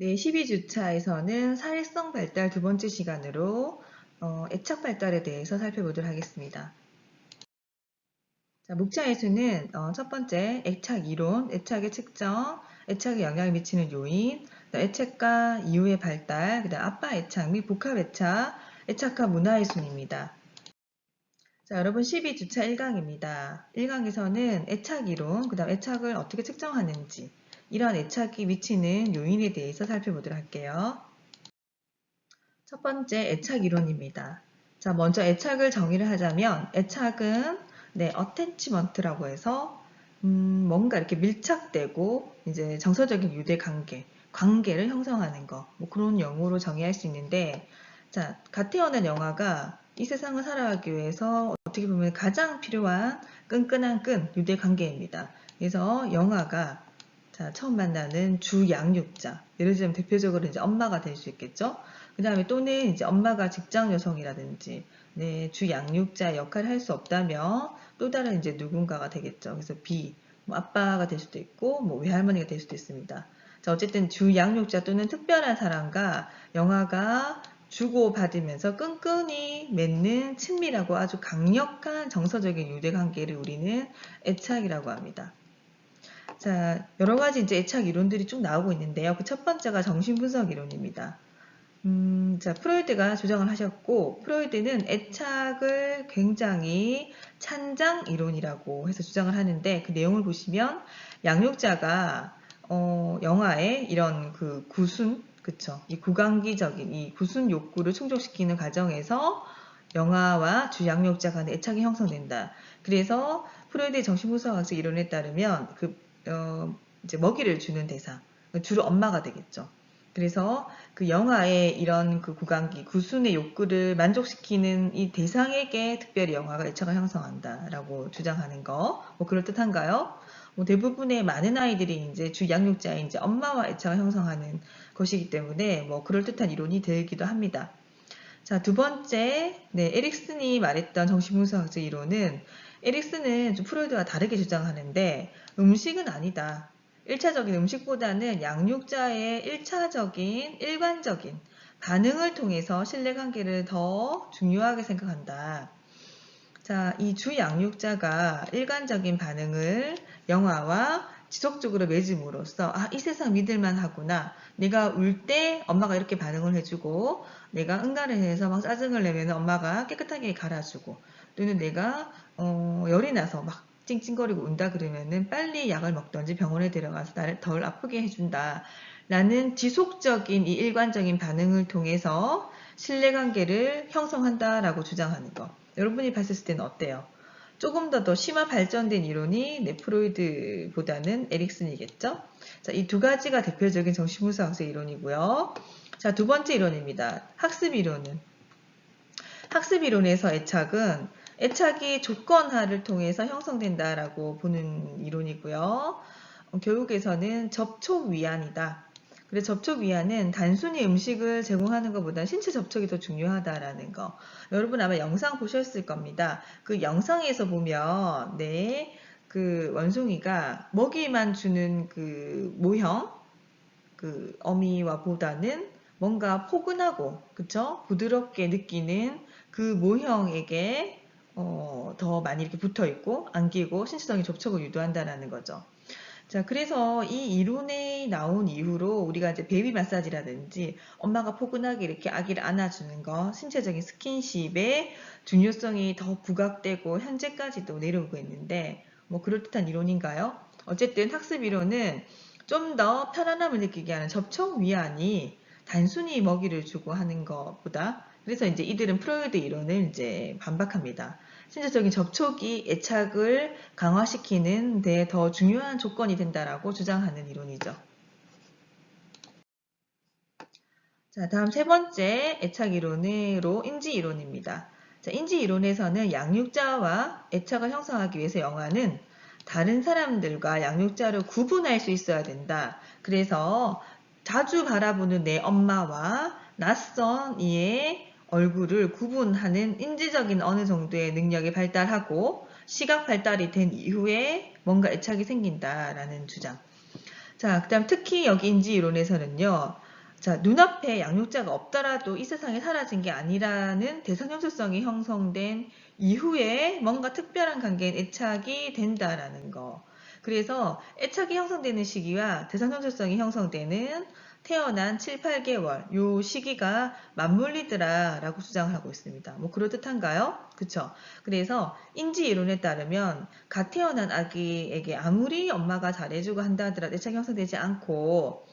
네, 12주차에서는 사회성 발달 두 번째 시간으로 애착 발달에 대해서 살펴보도록 하겠습니다. 자, 목차에서는 첫 번째 애착 이론, 애착의 측정, 애착에 영향을 미치는 요인, 애착과 이후의 발달, 그다음 아빠 애착 및 복합 애착, 애착과 문화의 순입니다. 자, 여러분 12주차 1강입니다. 1강에서는 애착 이론, 그다음 애착을 어떻게 측정하는지, 이런 애착이 미치는 요인에 대해서 살펴보도록 할게요. 첫 번째 애착 이론입니다. 자, 먼저 애착을 정의를 하자면 애착은 어태치먼트라고 해서 뭔가 이렇게 밀착되고 이제 정서적인 유대 관계를 형성하는 거, 뭐 그런 용어로 정의할 수 있는데, 자, 갓 태어난 영아가 이 세상을 살아가기 위해서 어떻게 보면 가장 필요한 끈끈한 유대 관계입니다. 그래서 영아가 자, 처음 만나는 주 양육자, 예를 들면 대표적으로 이제 엄마가 될 수 있겠죠. 그 다음에 또는 이제 엄마가 직장 여성이라든지 주 양육자 역할을 할 수 없다면 또 다른 이제 누군가가 되겠죠. 그래서 뭐 아빠가 될 수도 있고 뭐 외할머니가 될 수도 있습니다. 자, 어쨌든 주 양육자 또는 특별한 사람과 영아가 주고받으면서 끈끈이 맺는 친밀하고 아주 강력한 정서적인 유대관계를 우리는 애착이라고 합니다. 자, 여러 가지 이제 애착 이론들이 쭉 나오고 있는데요. 그 첫 번째가 정신분석 이론입니다. 자, 프로이드가 주장을 하셨고, 프로이드는 애착을 굉장히 찬장 이론이라고 해서 주장을 하는데, 그 내용을 보시면, 양육자가, 영아의 이런 그 구순, 그쵸. 이 구강기적인 이 구순 욕구를 충족시키는 과정에서 영아와 주양육자 간의 애착이 형성된다. 그래서 프로이드의 정신분석학적 이론에 따르면, 이제 먹이를 주는 대상, 주로 엄마가 되겠죠. 그래서 그 영아의 이런 그 구순의 욕구를 만족시키는 이 대상에게 특별히 영아가 애착을 형성한다라고 주장하는 거, 뭐 그럴듯한가요? 뭐 대부분의 많은 아이들이 이제 주 양육자의 이제 엄마와 애착을 형성하는 것이기 때문에 뭐 그럴듯한 이론이 되기도 합니다. 자, 두 번째, 에릭슨이 말했던 정신분석학적 이론은 에릭슨은 좀 프로이드와 다르게 주장하는데 음식은 아니다. 1차적인 음식보다는 양육자의 1차적인 일관적인 반응을 통해서 신뢰관계를 더 중요하게 생각한다. 자, 이 주 양육자가 일관적인 반응을 영아와 지속적으로 맺음으로써 이 세상 믿을만 하구나. 내가 울 때 엄마가 이렇게 반응을 해주고 내가 응가를 해서 막 짜증을 내면 엄마가 깨끗하게 갈아주고 또는 내가 열이 나서 막 찡찡거리고 운다 그러면은 빨리 약을 먹던지 병원에 데려가서 나를 덜 아프게 해준다. 라는 지속적인 이 일관적인 반응을 통해서 신뢰관계를 형성한다라고 주장하는 거. 여러분이 봤을 때는 어때요? 조금 더 심화 발전된 이론이 프로이드보다는 에릭슨이겠죠? 자, 이 두 가지가 대표적인 정신분석학적 이론이고요. 자, 두 번째 이론입니다. 학습 이론은 학습 이론에서 애착이 조건화를 통해서 형성된다라고 보는 이론이고요. 교육에서는 접촉 위안이다. 그래서 접촉 위안은 단순히 음식을 제공하는 것보다 신체 접촉이 더 중요하다라는 거. 여러분 아마 영상 보셨을 겁니다. 그 영상에서 보면 그 원숭이가 먹이만 주는 그 모형, 그 어미와 보다는 뭔가 포근하고 그쵸? 부드럽게 느끼는 그 모형에게 더 많이 이렇게 붙어 있고 안기고 신체적인 접촉을 유도한다는 거죠. 자, 그래서 이 이론이 나온 이후로 우리가 이제 베이비 마사지라든지 엄마가 포근하게 이렇게 아기를 안아주는 거, 신체적인 스킨십의 중요성이 더 부각되고 현재까지도 내려오고 있는데 뭐 그럴듯한 이론인가요? 어쨌든 학습 이론은 좀 더 편안함을 느끼게 하는 접촉 위안이 단순히 먹이를 주고 하는 것보다 그래서 이제 이들은 프로이드 이론을 이제 반박합니다. 신체적인 접촉이 애착을 강화시키는 데 더 중요한 조건이 된다라고 주장하는 이론이죠. 자, 다음 세 번째 애착 이론으로 인지 이론입니다. 자, 인지 이론에서는 양육자와 애착을 형성하기 위해서 영아는 다른 사람들과 양육자를 구분할 수 있어야 된다. 그래서 자주 바라보는 내 엄마와 낯선 이의 얼굴을 구분하는 인지적인 어느 정도의 능력이 발달하고 시각 발달이 된 이후에 뭔가 애착이 생긴다라는 주장. 자, 그 다음 특히 여기 인지 이론에서는요. 자, 눈앞에 양육자가 없더라도 이 세상에 사라진 게 아니라는 대상형성성이 형성된 이후에 뭔가 특별한 관계인 애착이 된다라는 거. 그래서 애착이 형성되는 시기와 대상형성성이 형성되는 태어난 7, 8개월 요 시기가 맞물리더라 라고 주장을 하고 있습니다. 뭐 그럴듯한가요? 그쵸? 그래서 인지 이론에 따르면 갓 태어난 아기에게 아무리 엄마가 잘해주고 한다 하더라도 애착이 형성되지 않고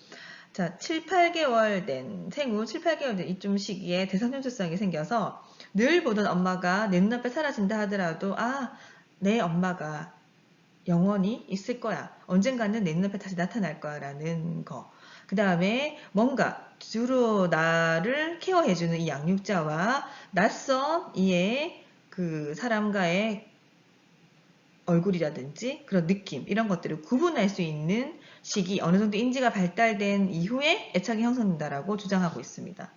자, 7, 8개월 된 생후 7, 8개월 된 이쯤 시기에 대상형성성이 생겨서 늘 보던 엄마가 내 눈앞에 사라진다 하더라도 내 엄마가 영원히 있을 거야. 언젠가는 내 눈앞에 다시 나타날 거야 라는 거. 그 다음에 뭔가 주로 나를 케어해주는 이 양육자와 낯선 이의 그 사람과의 얼굴이라든지 그런 느낌 이런 것들을 구분할 수 있는 시기 어느 정도 인지가 발달된 이후에 애착이 형성된다라고 주장하고 있습니다.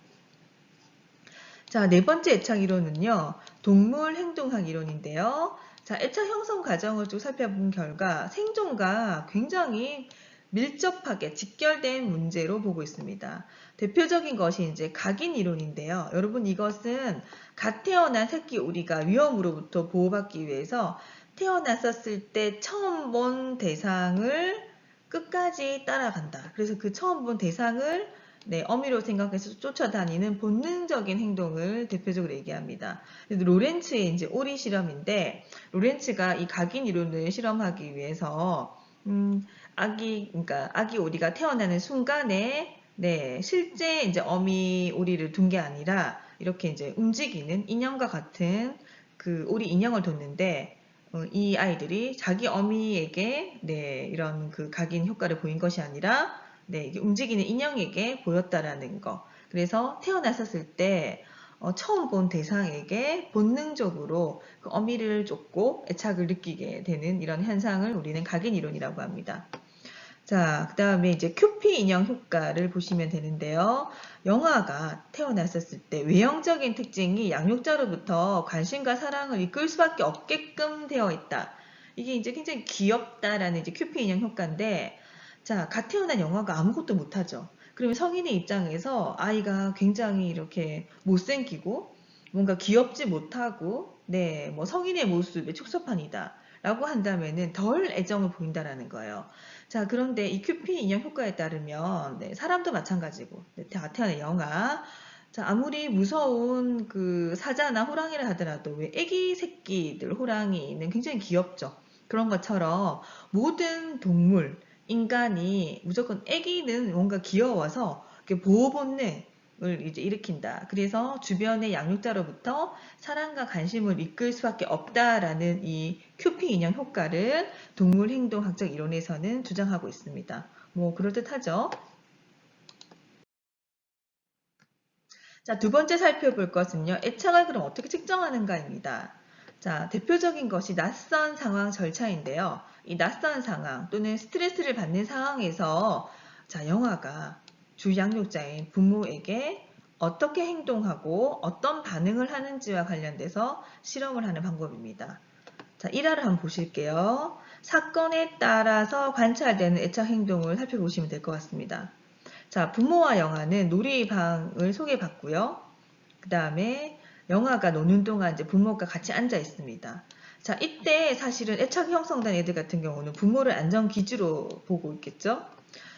자, 네 번째 애착 이론은요. 동물 행동학 이론인데요. 자, 애착 형성 과정을 쭉 살펴본 결과 생존과 굉장히 밀접하게 직결된 문제로 보고 있습니다. 대표적인 것이 이제 각인 이론인데요. 여러분 이것은 갓 태어난 새끼 오리가 위험으로부터 보호받기 위해서 태어났었을 때 처음 본 대상을 끝까지 따라간다. 그래서 그 처음 본 대상을 어미로 생각해서 쫓아다니는 본능적인 행동을 대표적으로 얘기합니다. 로렌츠의 이제 오리 실험인데, 로렌츠가 이 각인 이론을 실험하기 위해서, 그러니까 아기 오리가 태어나는 순간에, 실제 이제 어미 오리를 둔 게 아니라, 이렇게 이제 움직이는 인형과 같은 그 오리 인형을 뒀는데, 이 아이들이 자기 어미에게, 이런 그 각인 효과를 보인 것이 아니라, 이게 움직이는 인형에게 보였다라는 거. 그래서 태어났었을 때 처음 본 대상에게 본능적으로 그 어미를 쫓고 애착을 느끼게 되는 이런 현상을 우리는 각인 이론이라고 합니다. 자, 그 다음에 이제 큐피 인형 효과를 보시면 되는데요. 영아가 태어났었을 때 외형적인 특징이 양육자로부터 관심과 사랑을 이끌 수밖에 없게끔 되어 있다. 이게 이제 굉장히 귀엽다라는 이제 큐피 인형 효과인데, 자, 갓 태어난 영아가 아무것도 못하죠. 그러면 성인의 입장에서 아이가 굉장히 이렇게 못생기고 뭔가 귀엽지 못하고, 뭐 성인의 모습에 축소판이다. 라고 한다면은 덜 애정을 보인다라는 거예요. 자, 그런데 이 큐피 인형 효과에 따르면, 사람도 마찬가지고, 갓 태어난 영아, 자, 아무리 무서운 그 사자나 호랑이를 하더라도 왜 애기 새끼들 호랑이는 굉장히 귀엽죠. 그런 것처럼 모든 동물, 인간이 무조건 애기는 뭔가 귀여워서 보호 본능을 이제 일으킨다. 그래서 주변의 양육자로부터 사랑과 관심을 이끌 수밖에 없다라는 이 큐피 인형 효과를 동물 행동학적 이론에서는 주장하고 있습니다. 뭐 그럴듯하죠. 자, 두 번째 살펴볼 것은요. 애착을 그럼 어떻게 측정하는가입니다. 자, 대표적인 것이 낯선 상황 절차인데요. 이 낯선 상황 또는 스트레스를 받는 상황에서 자, 영아가 주 양육자인 부모에게 어떻게 행동하고 어떤 반응을 하는지와 관련돼서 실험을 하는 방법입니다. 자, 1화를 한번 보실게요. 사건에 따라서 관찰되는 애착 행동을 살펴보시면 될 것 같습니다. 자, 부모와 영아는 놀이방을 소개받고요. 그 다음에 영아가 노는 동안 이제 부모가 같이 앉아 있습니다. 자, 이때 사실은 애착 형성된 애들 같은 경우는 부모를 안전기지로 보고 있겠죠.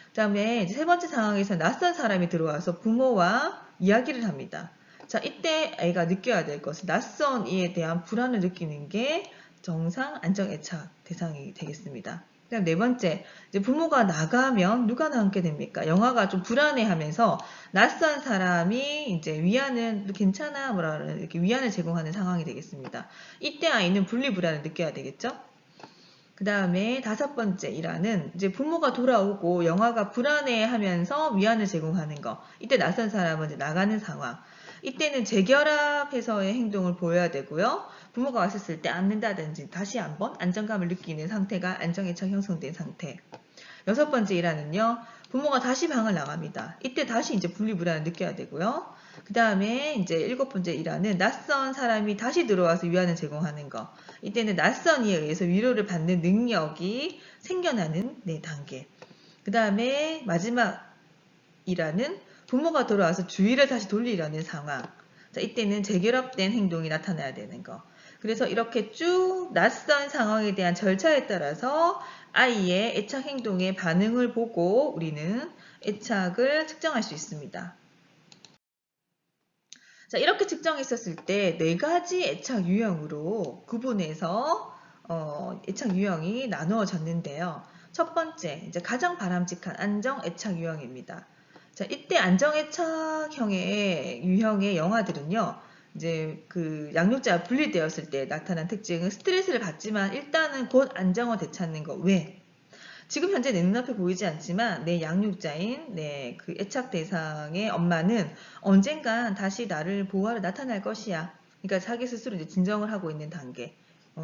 그 다음에 이제 세 번째 상황에서 낯선 사람이 들어와서 부모와 이야기를 합니다. 자, 이때 애가 느껴야 될 것은 낯선 이에 대한 불안을 느끼는 게 정상 안정 애착 대상이 되겠습니다. 그다음 네 번째, 이제 부모가 나가면 누가 남게 됩니까? 영아가 좀 불안해하면서 낯선 사람이 이제 위안을 괜찮아 뭐라 그러는 이렇게 위안을 제공하는 상황이 되겠습니다. 이때 아이는 분리불안을 느껴야 되겠죠? 그 다음에 다섯 번째 일화는 이제 부모가 돌아오고 영아가 불안해하면서 위안을 제공하는 거. 이때 낯선 사람은 이제 나가는 상황. 이때는 재결합해서의 행동을 보여야 되고요. 부모가 왔을 때 앉는다든지 다시 한번 안정감을 느끼는 상태가 안정애착 형성된 상태. 여섯 번째 일화는요. 부모가 다시 방을 나갑니다. 이때 다시 이제 분리불안을 느껴야 되고요. 그 다음에 이제 일곱 번째 일화는 낯선 사람이 다시 들어와서 위안을 제공하는 거. 이때는 낯선 이에 의해서 위로를 받는 능력이 생겨나는 단계. 그 다음에 마지막 일화는 부모가 돌아와서 주의를 다시 돌리려는 상황. 자, 이때는 재결합된 행동이 나타나야 되는 거. 그래서 이렇게 쭉 낯선 상황에 대한 절차에 따라서 아이의 애착 행동의 반응을 보고 우리는 애착을 측정할 수 있습니다. 자, 이렇게 측정했었을 때 4가지 애착 유형으로 구분해서 애착 유형이 나누어졌는데요. 첫 번째, 이제 가장 바람직한 안정 애착 유형입니다. 자, 이때 안정 애착형의 유형의 영아들은요. 이제 그 양육자가 분리되었을 때 나타난 특징은 스트레스를 받지만 일단은 곧 안정을 되찾는 거. 왜? 지금 현재 내 눈앞에 보이지 않지만 내 양육자인 내 그 애착 대상의 엄마는 언젠간 다시 나를 보호하러 나타날 것이야. 그러니까 자기 스스로 이제 진정을 하고 있는 단계.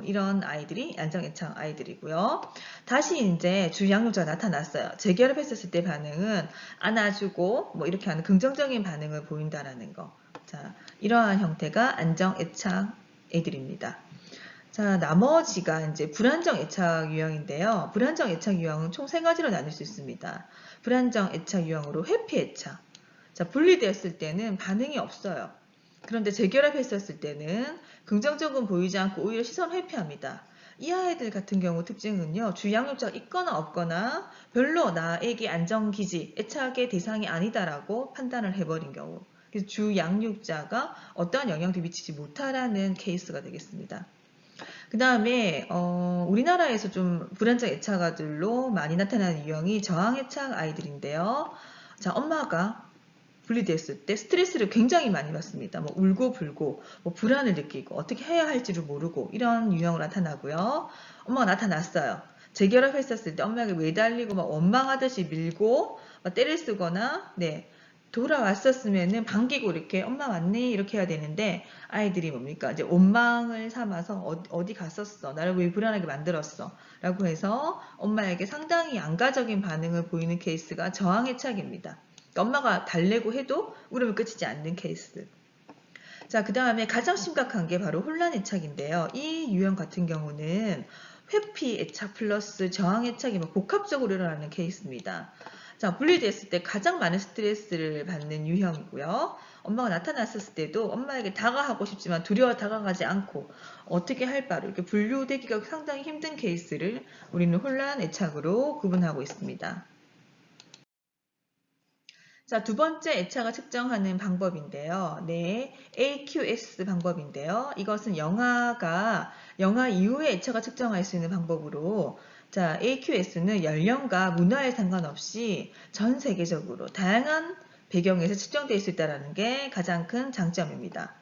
이런 아이들이 안정 애착 아이들이고요. 다시 이제 주 양육자가 나타났어요. 재결합했었을 때 반응은 안아주고 뭐 이렇게 하는 긍정적인 반응을 보인다라는 거. 자, 이러한 형태가 안정 애착 애들입니다. 자, 나머지가 이제 불안정 애착 유형인데요. 불안정 애착 유형은 총 3가지로 나눌 수 있습니다. 불안정 애착 유형으로 회피 애착. 자, 분리되었을 때는 반응이 없어요. 그런데 재결합했었을 때는 긍정적으로 보이지 않고 오히려 시선을 회피합니다. 이 아이들 같은 경우 특징은요. 주 양육자가 있거나 없거나 별로 나에게 안정기지, 애착의 대상이 아니다라고 판단을 해버린 경우. 그래서 주 양육자가 어떠한 영향도 미치지 못하라는 케이스가 되겠습니다. 그 다음에 우리나라에서 좀 불안정 애착아들로 많이 나타나는 유형이 저항애착 아이들인데요. 자, 엄마가 분리됐을 때 스트레스를 굉장히 많이 받습니다. 뭐 울고 불고, 뭐 불안을 느끼고, 어떻게 해야 할지를 모르고 이런 유형으로 나타나고요. 엄마가 나타났어요. 재결합했었을 때 엄마에게 매달리고 막 원망하듯이 밀고 막 때를 쓰거나, 네. 돌아왔었으면은 반기고 이렇게 엄마 왔네 이렇게 해야 되는데 아이들이 뭡니까 이제 원망을 삼아서 어디 갔었어 나를 왜 불안하게 만들었어 라고 해서 엄마에게 상당히 양가적인 반응을 보이는 케이스가 저항애착입니다. 그러니까 엄마가 달래고 해도 울음을 그치지 않는 케이스. 자, 그 다음에 가장 심각한 게 바로 혼란애착인데요. 이 유형 같은 경우는 회피애착 플러스 저항애착이 복합적으로 일어나는 케이스입니다. 자, 분리됐을 때 가장 많은 스트레스를 받는 유형이고요. 엄마가 나타났을 때도 엄마에게 다가가고 싶지만 두려워 다가가지 않고 어떻게 할 바로 이렇게 분류되기가 상당히 힘든 케이스를 우리는 혼란애착으로 구분하고 있습니다. 자, 두 번째 애착을 측정하는 방법인데요. 네, AQS 방법인데요. 이것은 영아 이후에 애착을 측정할 수 있는 방법으로 자, AQS는 연령과 문화에 상관없이 전 세계적으로 다양한 배경에서 측정될 수 있다는 게 가장 큰 장점입니다.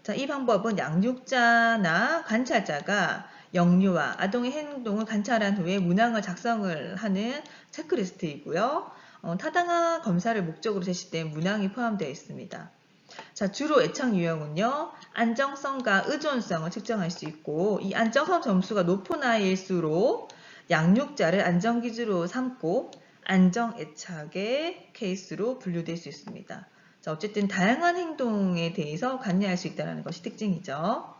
자, 이 방법은 양육자나 관찰자가 영유아, 아동의 행동을 관찰한 후에 문항을 작성을 하는 체크리스트이고요. 타당한 검사를 목적으로 제시된 문항이 포함되어 있습니다. 자, 주로 애착 유형은요, 안정성과 의존성을 측정할 수 있고, 이 안정성 점수가 높은 아이일수록 양육자를 안정기준으로 삼고 안정애착의 케이스로 분류될 수 있습니다. 자, 어쨌든 다양한 행동에 대해서 관여할 수 있다는 것이 특징이죠.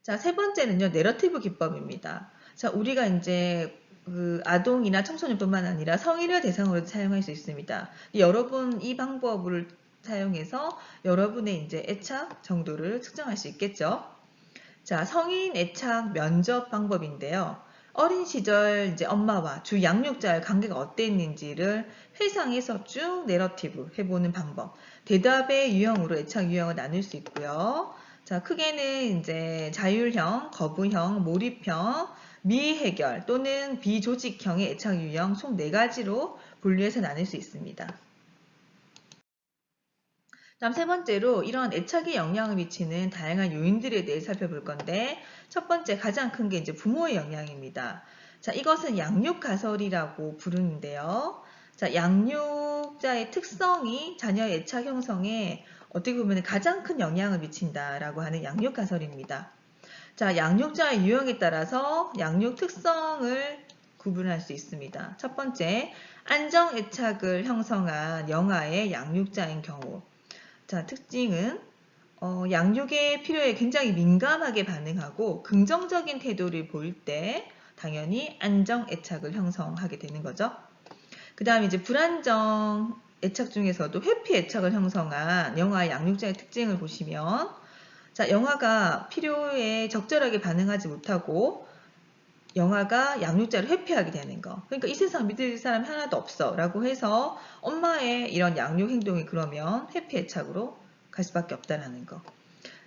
자, 세 번째는요, 내러티브 기법입니다. 자, 우리가 이제 그 아동이나 청소년뿐만 아니라 성인을 대상으로 사용할 수 있습니다. 여러분 이 방법을 사용해서 여러분의 이제 애착 정도를 측정할 수 있겠죠. 자, 성인 애착 면접 방법인데요. 어린 시절 이제 엄마와 주 양육자의 관계가 어땠는지를 회상해서 쭉 내러티브 해보는 방법. 대답의 유형으로 애착 유형을 나눌 수 있고요. 자, 크게는 이제 자율형, 거부형, 몰입형, 미해결 또는 비조직형의 애착 유형 총 4가지로 분류해서 나눌 수 있습니다. 다음 세 번째로 이런 애착에 영향을 미치는 다양한 요인들에 대해 살펴볼 건데 첫 번째 가장 큰 게 이제 부모의 영향입니다. 자, 이것은 양육 가설이라고 부르는데요. 자, 양육자의 특성이 자녀의 애착 형성에 어떻게 보면 가장 큰 영향을 미친다라고 하는 양육 가설입니다. 자, 양육자의 유형에 따라서 양육 특성을 구분할 수 있습니다. 첫 번째, 안정 애착을 형성한 영아의 양육자인 경우. 자, 특징은 양육의 필요에 굉장히 민감하게 반응하고 긍정적인 태도를 보일 때 당연히 안정 애착을 형성하게 되는 거죠. 그 다음에 이제 불안정 애착 중에서도 회피 애착을 형성한 영아의 양육자의 특징을 보시면, 자, 영아가 필요에 적절하게 반응하지 못하고 영아가 양육자를 회피하게 되는 거. 그러니까 이 세상 믿을 사람이 하나도 없어 라고 해서 엄마의 이런 양육 행동이 그러면 회피 애착으로 갈 수밖에 없다라는 거.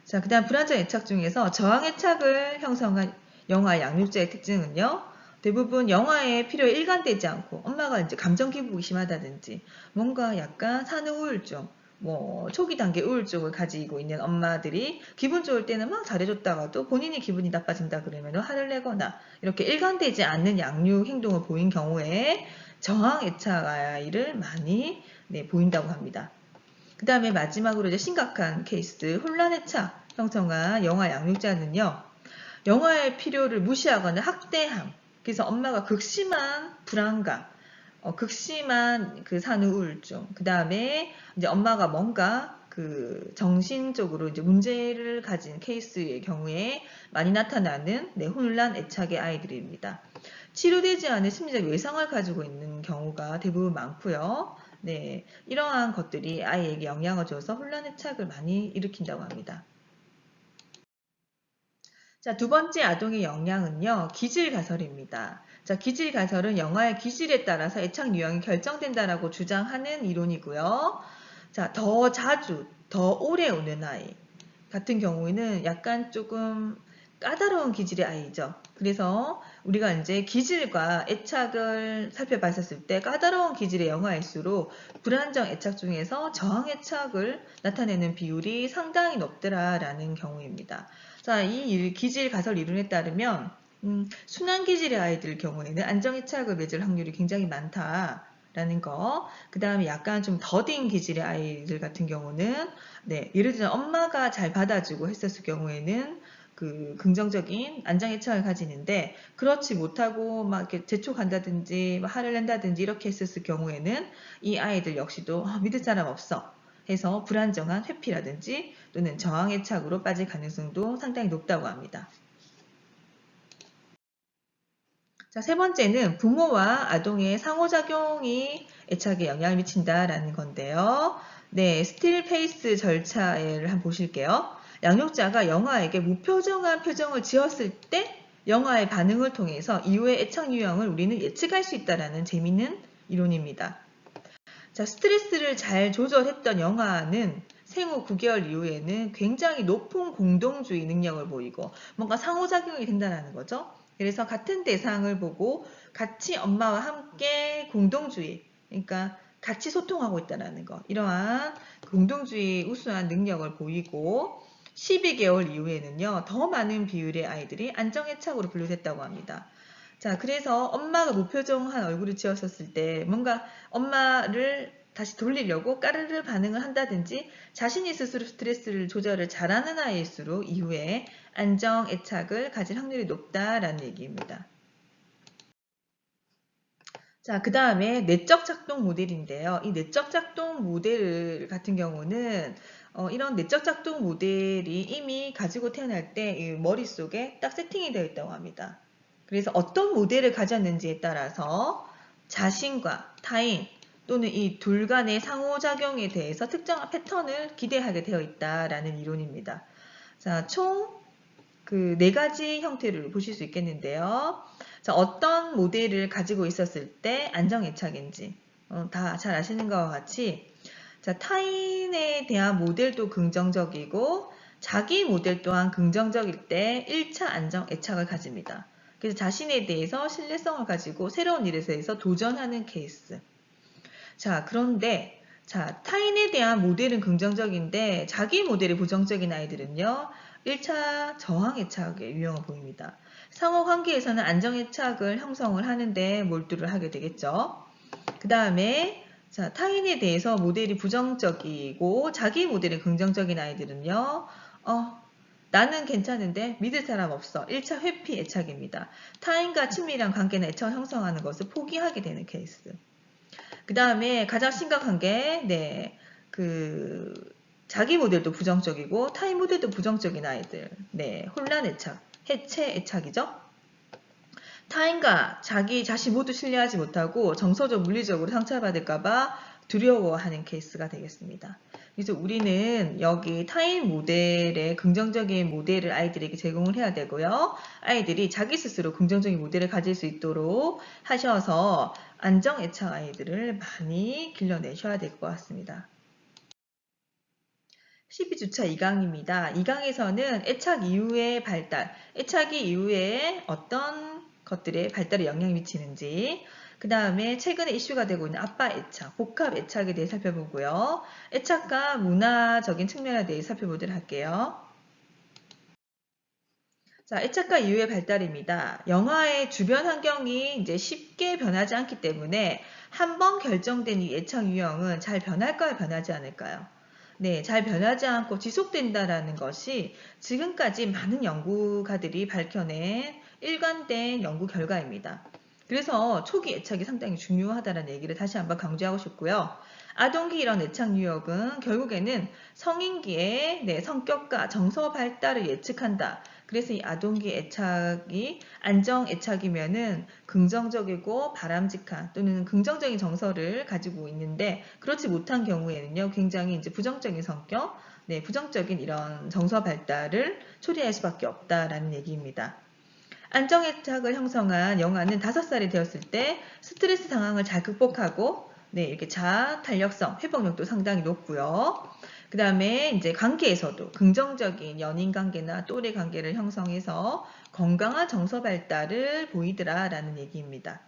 자, 그 다음 불안정 애착 중에서 저항 애착을 형성한 영아 양육자의 특징은요. 대부분 영아의 필요에 일관되지 않고 엄마가 이제 감정 기복이 심하다든지 뭔가 약간 산후 우울증, 뭐 초기 단계 우울증을 가지고 있는 엄마들이 기분 좋을 때는 막 잘해줬다가도 본인이 기분이 나빠진다 그러면 화를 내거나 이렇게 일관되지 않는 양육 행동을 보인 경우에 저항 애착 아이를 많이 보인다고 합니다. 그 다음에 마지막으로 이제 심각한 케이스, 혼란 애착 형성한 영아 양육자는요, 영아의 필요를 무시하거나 학대함. 그래서 엄마가 극심한 불안감, 극심한 그 산후 우울증. 그 다음에 이제 엄마가 뭔가 그 정신적으로 이제 문제를 가진 케이스의 경우에 많이 나타나는 혼란 애착의 아이들입니다. 치료되지 않은 심리적 외상을 가지고 있는 경우가 대부분 많고요. 네, 이러한 것들이 아이에게 영향을 줘서 혼란 애착을 많이 일으킨다고 합니다. 자, 두 번째 아동의 영향은요, 기질가설입니다. 자, 기질가설은 영아의 기질에 따라서 애착 유형이 결정된다라고 주장하는 이론이고요. 자, 더 자주, 더 오래 오는 아이 같은 경우에는 약간 조금 까다로운 기질의 아이죠. 그래서 우리가 이제 기질과 애착을 살펴봤었을 때 까다로운 기질의 영아일수록 불안정 애착 중에서 저항 애착을 나타내는 비율이 상당히 높더라라는 경우입니다. 자, 이 기질 가설 이론에 따르면 순환 기질의 아이들 경우에는 안정 애착을 맺을 확률이 굉장히 많다라는 거. 그 다음에 약간 좀 더딘 기질의 아이들 같은 경우는 예를 들어 엄마가 잘 받아주고 했었을 경우에는 그 긍정적인 안정 애착을 가지는데 그렇지 못하고 막 이렇게 재촉한다든지 화를 낸다든지 이렇게 했었을 경우에는 이 아이들 역시도 믿을 사람 없어 해서 불안정한 회피라든지 또는 저항 애착으로 빠질 가능성도 상당히 높다고 합니다. 자, 세 번째는 부모와 아동의 상호작용이 애착에 영향을 미친다라는 건데요. 네, 스틸 페이스 절차를 한번 보실게요. 양육자가 영아에게 무표정한 표정을 지었을 때 영아의 반응을 통해서 이후의 애착 유형을 우리는 예측할 수 있다는 재미있는 이론입니다. 자, 스트레스를 잘 조절했던 영아는 생후 9개월 이후에는 굉장히 높은 공동주의 능력을 보이고 뭔가 상호작용이 된다는 거죠. 그래서 같은 대상을 보고 같이 엄마와 함께 공동주의, 그러니까 같이 소통하고 있다는 거. 이러한 공동주의 우수한 능력을 보이고 12개월 이후에는요, 더 많은 비율의 아이들이 안정애착으로 분류됐다고 합니다. 자, 그래서 엄마가 무표정한 얼굴을 지었었을 때 뭔가 엄마를 다시 돌리려고 까르르 반응을 한다든지 자신이 스스로 스트레스를 조절을 잘하는 아이일수록 이후에 안정 애착을 가질 확률이 높다라는 얘기입니다. 자, 그 다음에 내적 작동 모델인데요. 이 내적 작동 모델 같은 경우는 이런 내적 작동 모델이 이미 가지고 태어날 때 머릿속에 딱 세팅이 되어 있다고 합니다. 그래서 어떤 모델을 가졌는지에 따라서 자신과 타인 또는 이 둘 간의 상호작용에 대해서 특정한 패턴을 기대하게 되어 있다라는 이론입니다. 자, 총 그 4가지 형태를 보실 수 있겠는데요. 자, 어떤 모델을 가지고 있었을 때 안정애착인지 다 잘 아시는 것과 같이 자, 타인에 대한 모델도 긍정적이고 자기 모델 또한 긍정적일 때 1차 안정애착을 가집니다. 그래서 자신에 대해서 신뢰성을 가지고 새로운 일에 대해서 도전하는 케이스. 자, 그런데 자, 타인에 대한 모델은 긍정적인데 자기 모델이 부정적인 아이들은요. 1차 저항애착의 유형을 보입니다. 상호관계에서는 안정애착을 형성을 하는데 몰두를 하게 되겠죠. 그 다음에 자, 타인에 대해서 모델이 부정적이고 자기 모델이 긍정적인 아이들은요. 나는 괜찮은데 믿을 사람 없어. 1차 회피 애착입니다. 타인과 친밀한 관계나 애착을 형성하는 것을 포기하게 되는 케이스. 그 다음에 가장 심각한 게 자기 모델도 부정적이고 타인 모델도 부정적인 아이들. 혼란 애착, 해체 애착이죠. 타인과 자기 자신 모두 신뢰하지 못하고 정서적 물리적으로 상처받을까봐 두려워하는 케이스가 되겠습니다. 그래서 우리는 여기 타인 모델의 긍정적인 모델을 아이들에게 제공을 해야 되고요. 아이들이 자기 스스로 긍정적인 모델을 가질 수 있도록 하셔서 안정 애착 아이들을 많이 길러내셔야 될 것 같습니다. 12주차 2강입니다. 2강에서는 애착 이후의 발달, 애착이 이후에 어떤 것들의 발달에 영향을 미치는지, 그 다음에 최근에 이슈가 되고 있는 아빠 애착, 복합 애착에 대해 살펴보고요. 애착과 문화적인 측면에 대해 살펴보도록 할게요. 자, 애착과 이후의 발달입니다. 영아의 주변 환경이 이제 쉽게 변하지 않기 때문에 한번 결정된 이 애착 유형은 잘 변할까요? 변하지 않을까요? 네, 잘 변하지 않고 지속된다라는 것이 지금까지 많은 연구가들이 밝혀낸 일관된 연구 결과입니다. 그래서 초기 애착이 상당히 중요하다는 얘기를 다시 한번 강조하고 싶고요. 아동기 이런 애착 유형은 결국에는 성인기의 성격과 정서 발달을 예측한다. 그래서 이 아동기 애착이 안정 애착이면은 긍정적이고 바람직한 또는 긍정적인 정서를 가지고 있는데 그렇지 못한 경우에는요 굉장히 이제 부정적인 성격, 부정적인 이런 정서 발달을 초래할 수밖에 없다라는 얘기입니다. 안정 애착을 형성한 영아는 5살이 되었을 때 스트레스 상황을 잘 극복하고 이렇게 자아 탄력성, 회복력도 상당히 높고요. 그 다음에 이제 관계에서도 긍정적인 연인 관계나 또래 관계를 형성해서 건강한 정서 발달을 보이더라라는 얘기입니다.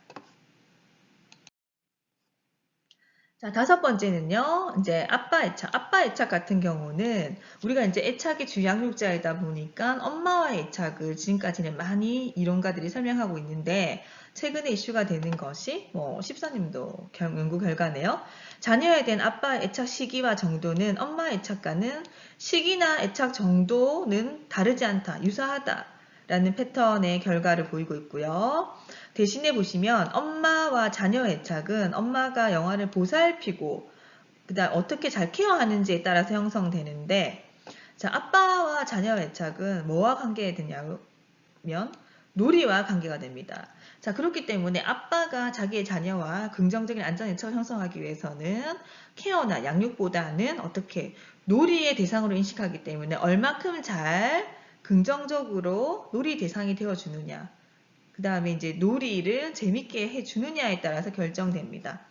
자, 5번째는요, 이제 아빠 애착. 아빠 애착 같은 경우는 우리가 이제 애착이 주양육자이다 보니까 엄마와의 애착을 지금까지는 많이 이론가들이 설명하고 있는데 최근에 이슈가 되는 것이 14님도 연구 결과네요. 자녀에 대한 아빠 애착 시기와 정도는 엄마 애착과는 시기나 애착 정도는 다르지 않다, 유사하다 라는 패턴의 결과를 보이고 있고요. 대신에 보시면 엄마와 자녀 애착은 엄마가 영아를 보살피고 그다음 어떻게 잘 케어하는지에 따라서 형성되는데 자, 아빠와 자녀 애착은 뭐와 관계되냐면 놀이와 관계가 됩니다. 자, 그렇기 때문에 아빠가 자기의 자녀와 긍정적인 안전 애착을 형성하기 위해서는 케어나 양육보다는 어떻게 놀이의 대상으로 인식하기 때문에 얼마큼 잘 긍정적으로 놀이 대상이 되어주느냐 그 다음에 이제 놀이를 재밌게 해주느냐에 따라서 결정됩니다.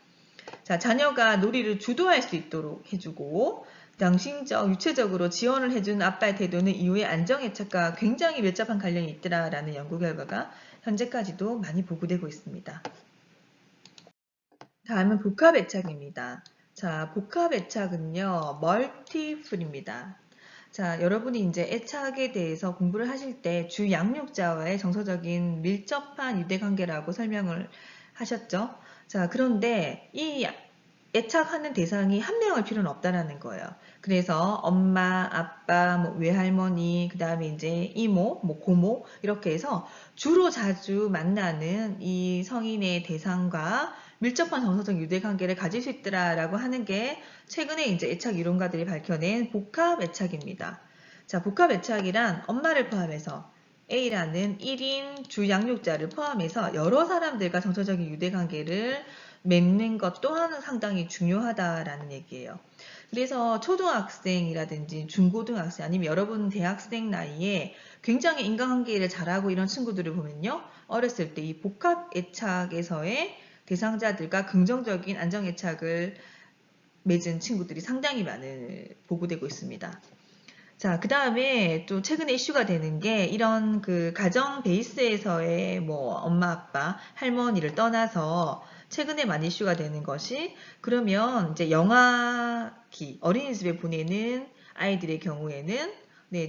자, 자녀가 놀이를 주도할 수 있도록 해주고 양심적, 유체적으로 지원을 해주는 아빠의 태도는 이후에 안정애착과 굉장히 밀접한 관련이 있더라라는 연구 결과가 현재까지도 많이 보고되고 있습니다. 다음은 복합애착입니다. 자, 복합애착은요, 멀티플입니다. 자, 여러분이 이제 애착에 대해서 공부를 하실 때 주 양육자와의 정서적인 밀접한 유대관계라고 설명을 하셨죠. 자, 그런데 이 애착하는 대상이 한 명일 필요는 없다라는 거예요. 그래서 엄마, 아빠, 외할머니, 그 다음에 이제 이모, 고모 이렇게 해서 주로 자주 만나는 이 성인의 대상과 밀접한 정서적 유대관계를 가질 수 있더라라고 하는 게 최근에 이제 애착 이론가들이 밝혀낸 복합 애착입니다. 자, 복합 애착이란 엄마를 포함해서 A라는 1인 주 양육자를 포함해서 여러 사람들과 정서적인 유대관계를 맺는 것 또한 상당히 중요하다라는 얘기예요. 그래서 초등학생이라든지 중고등학생 아니면 여러분 대학생 나이에 굉장히 인간관계를 잘하고 이런 친구들을 보면요. 어렸을 때 이 복합 애착에서의 대상자들과 긍정적인 안정애착을 맺은 친구들이 상당히 많이 보고되고 있습니다. 자, 그 다음에 또 최근에 이슈가 되는 게 이런 그 가정 베이스에서의 엄마, 아빠, 할머니를 떠나서 최근에 많이 이슈가 되는 것이 그러면 이제 영아기, 어린이집에 보내는 아이들의 경우에는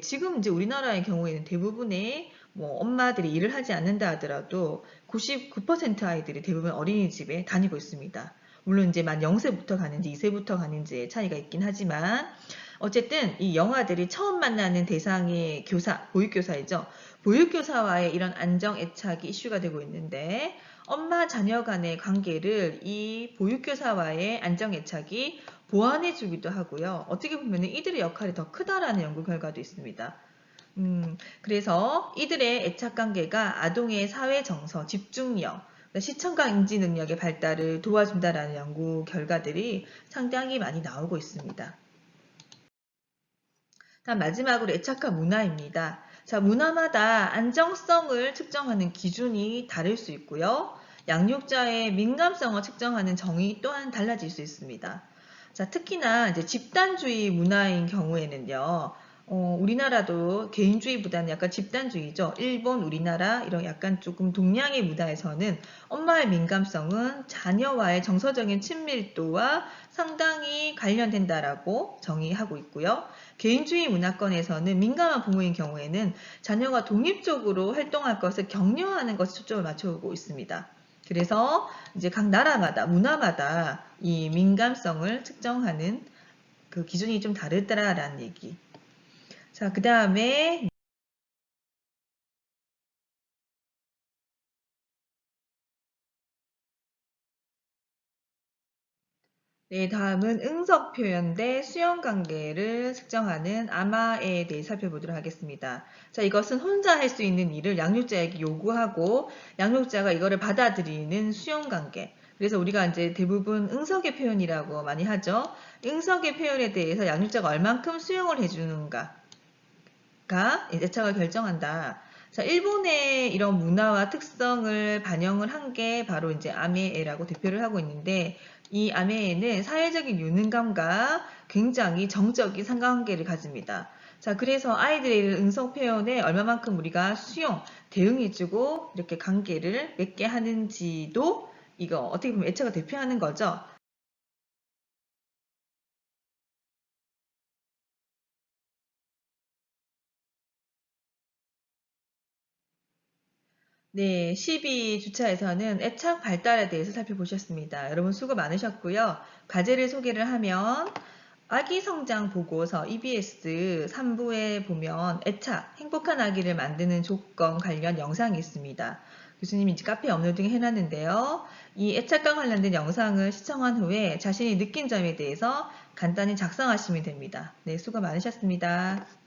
지금 이제 우리나라의 경우에는 대부분의 엄마들이 일을 하지 않는다 하더라도 99% 아이들이 대부분 어린이집에 다니고 있습니다. 물론 이제 만 0세부터 가는지 2세부터 가는지의 차이가 있긴 하지만 어쨌든 이 영아들이 처음 만나는 대상의 교사, 보육교사이죠. 보육교사와의 이런 안정 애착이 이슈가 되고 있는데 엄마 자녀 간의 관계를 이 보육교사와의 안정 애착이 보완해 주기도 하고요. 어떻게 보면 이들의 역할이 더 크다라는 연구 결과도 있습니다. 그래서 이들의 애착관계가 아동의 사회 정서, 집중력, 시청각 인지 능력의 발달을 도와준다라는 연구 결과들이 상당히 많이 나오고 있습니다. 다음 마지막으로 애착과 문화입니다. 자, 문화마다 안정성을 측정하는 기준이 다를 수 있고요. 양육자의 민감성을 측정하는 정의 또한 달라질 수 있습니다. 자, 특히나 이제 집단주의 문화인 경우에는요. 우리나라도 개인주의보다는 약간 집단주의죠. 일본, 우리나라 이런 약간 조금 동양의 문화에서는 엄마의 민감성은 자녀와의 정서적인 친밀도와 상당히 관련된다라고 정의하고 있고요. 개인주의 문화권에서는 민감한 부모인 경우에는 자녀가 독립적으로 활동할 것을 격려하는 것에 초점을 맞추고 있습니다. 그래서 이제 각 나라마다 문화마다 이 민감성을 측정하는 그 기준이 좀 다르다라는 얘기. 자, 그 다음에 네, 다음은 응석 표현 대 수용 관계를 측정하는 아마에 대해 살펴보도록 하겠습니다. 자, 이것은 혼자 할 수 있는 일을 양육자에게 요구하고 양육자가 이거를 받아들이는 수용 관계. 그래서 우리가 이제 대부분 응석의 표현이라고 많이 하죠. 응석의 표현에 대해서 양육자가 얼만큼 수용을 해주는가가 애착을 결정한다. 자, 일본의 이런 문화와 특성을 반영을 한 게 바로 이제 아메에라고 대표를 하고 있는데, 이 아메에는 사회적인 유능감과 굉장히 정적인 상관관계를 가집니다. 자, 그래서 아이들의 응석 표현에 얼마만큼 우리가 수용, 대응해주고 이렇게 관계를 맺게 하는지도 이거 어떻게 보면 애착을 대표하는 거죠. 네, 12주차에서는 애착 발달에 대해서 살펴보셨습니다. 여러분 수고 많으셨고요. 과제를 소개를 하면 아기 성장 보고서 EBS 3부에 보면 애착, 행복한 아기를 만드는 조건 관련 영상이 있습니다. 교수님이 이제 카페에 업로딩 해놨는데요. 이 애착과 관련된 영상을 시청한 후에 자신이 느낀 점에 대해서 간단히 작성하시면 됩니다. 네, 수고 많으셨습니다.